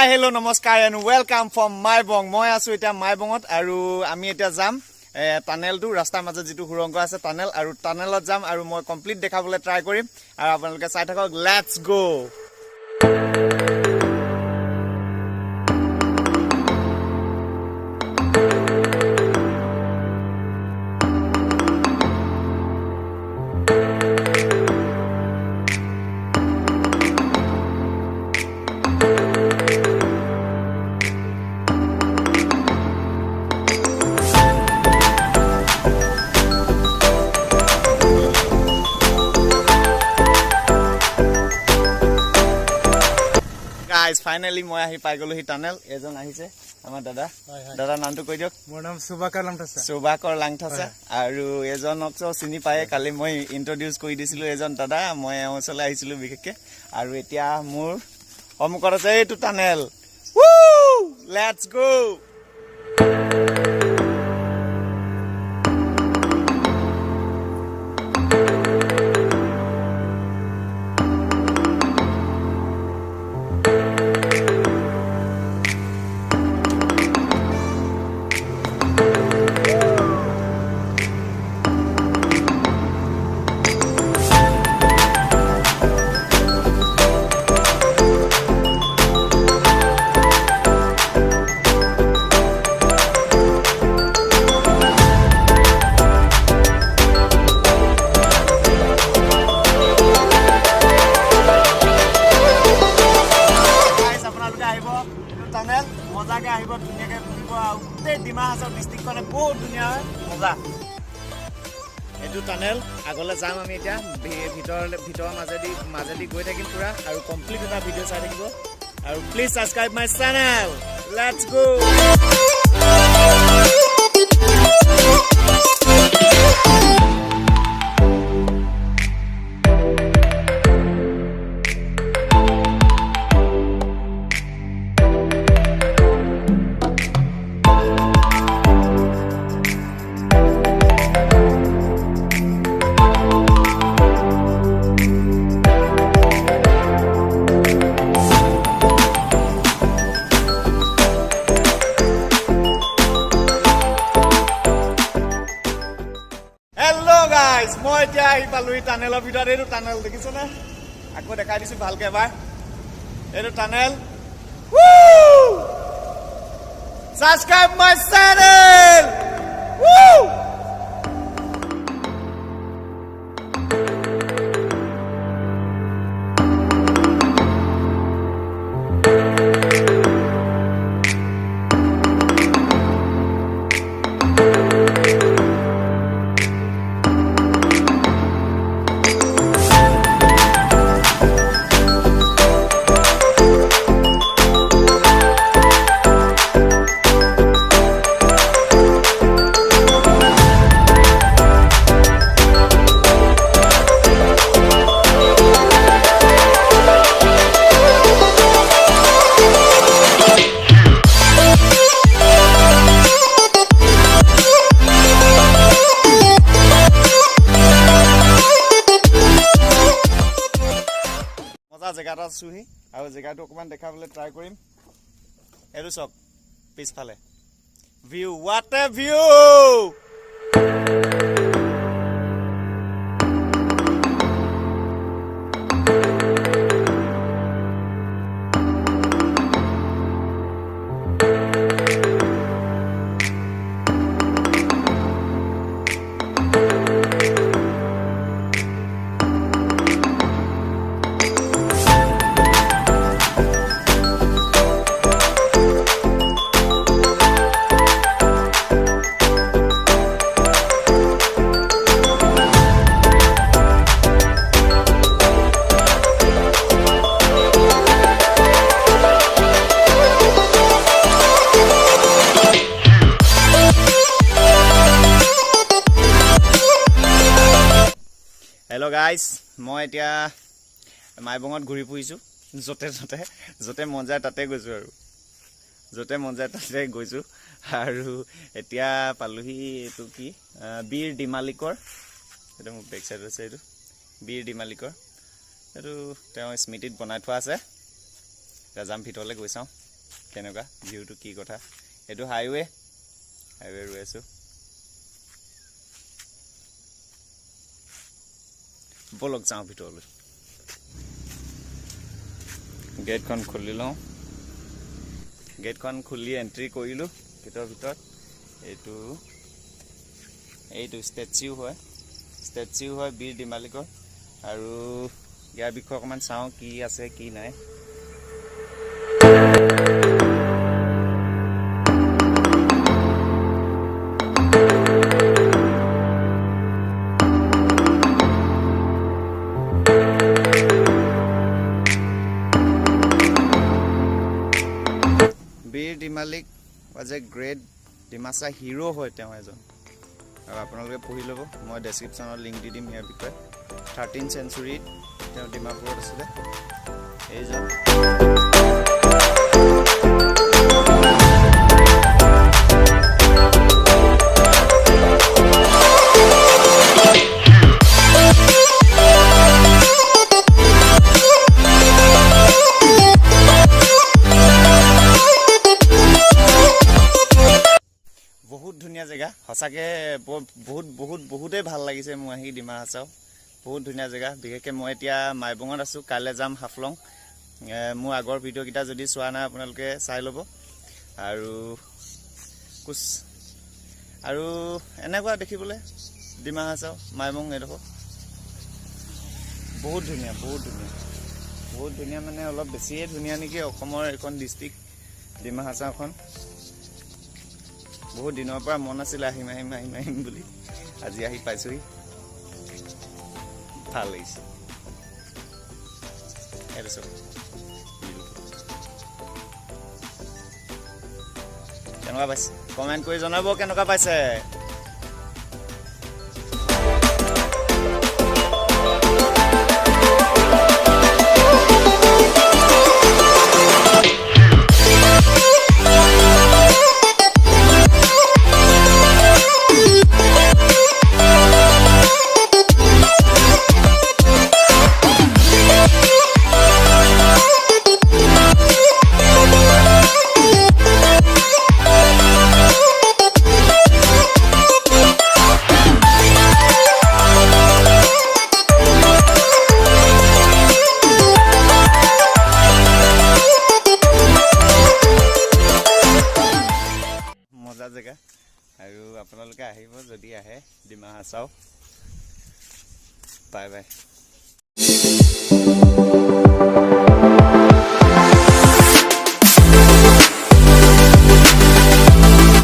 Hi, hello, namaskar and welcome from maibong. Moi asu eta maibongot aru ami eta jam tunnel tu rasta maja jitu hurongo ase tunnel aru tunnelot jam aru moi complete dekhabole try korim aru apnaloke sai thakok. Let's go. Guys, finally moi ahi pai golo hi tunnel ejon ahise amar dada naam tu koi diok. Mor naam Subakar Langthasa. Subakar Langthasa aru ejonok so sini pae kali moi introduce koi disilu ejon dada moi osole ahisilu bikekke aru etia mur omukor ase etu tunnel. Woo! Let's go. Tunnel moja ke ahibo dunia ke bulibo ute Dima Hasao district kone bahut dunia moja etu tunnel agole jam ami eta bhitor majedi goi thakim pura aru complete eta video sai thakibo aru please subscribe my channel. Let's go. Guys, moi এতিয়া আহি পালো এই টানেলৰ ভিতৰত এটো tunnel দেখিছ না আকৌ দেখাই দিছো ভালকে এবাৰ এটো tunnel Woo! Subscribe my channel. Woo! জেগাটা আছুহি আৰু জেগাটো অকমান দেখাবলৈ ট্ৰাই কৰিম এৰু সক পিছফালে view what a view. Hello guys, মই এতিয়া মাইবঙত ঘুৰি ফুৰিছো জতে মন যায় তাতে গৈছো আৰু জতে মন যায় তাতে গৈছো আৰু এতিয়া পালুহি এটো কি বীৰ ডিমালিকৰ এটা মোৰ বেক সাইড আছে এটো বীৰ ডিমালিকৰ এটো তেওঁ স্মৃতিত বনাই থোৱা আছে ৰাজাম ভিতৰলে গৈ চাও কেনেকুৱা ভিউটো কি কথা এইটো হাইৱে ৰৈ আছো বলক যাওঁ ভিতৰলৈ গেটখন খুলি লওঁ গেটখন খুলি এন্ট্ৰি কৰিলোঁ ভিতৰত এইটো ষ্টেচু হয় বীৰ দিমালিকৰ আৰু ইয়াৰ বিষয়ে অকণমান চাওঁ কি আছে কি নাই বীৰ দিমালিক was a great Dimasa hero হয় তেওঁ এজন আৰু আপোনালোকে পঢ়ি ল'ব মই ডেসক্ৰিপচনত লিংক দি দিম ইয়াৰ বিষয়ে 13th centuryত তেওঁ ডিমাপুৰত আছিলে এইজন বহুত ধুনীয়া জেগা সঁচাকে বহুতেই ভাল লাগিছে মই আহি ডিমা হাছাও বহুত ধুনীয়া জেগা বিশেষকৈ মই এতিয়া মাইবঙত আছোঁ কাইলৈ যাম হাফলং মোৰ আগৰ ভিডিঅ'কেইটা যদি চোৱা নাই আপোনালোকে চাই ল'ব আৰু এনেকুৱা দেখিবলৈ ডিমা হাছাও মাইবং এডোখৰ বহুত ধুনীয়া মানে অলপ বেছিয়ে ধুনীয়া নেকি অসমৰ এখন ডিষ্ট্ৰিক্ট ডিমা হাছাওখন বহুত দিনৰ পৰা মন আছিল আহিম বুলি আজি আহি পাইছোহি ভাল লাগিছে এইটো চব কেনেকুৱা পাইছে কমেণ্ট কৰি জনাব কেনেকুৱা পাইছে জেগা আৰু আপোনালোকে আহিব যদি আহে ডিমা হাছাও বাই বাই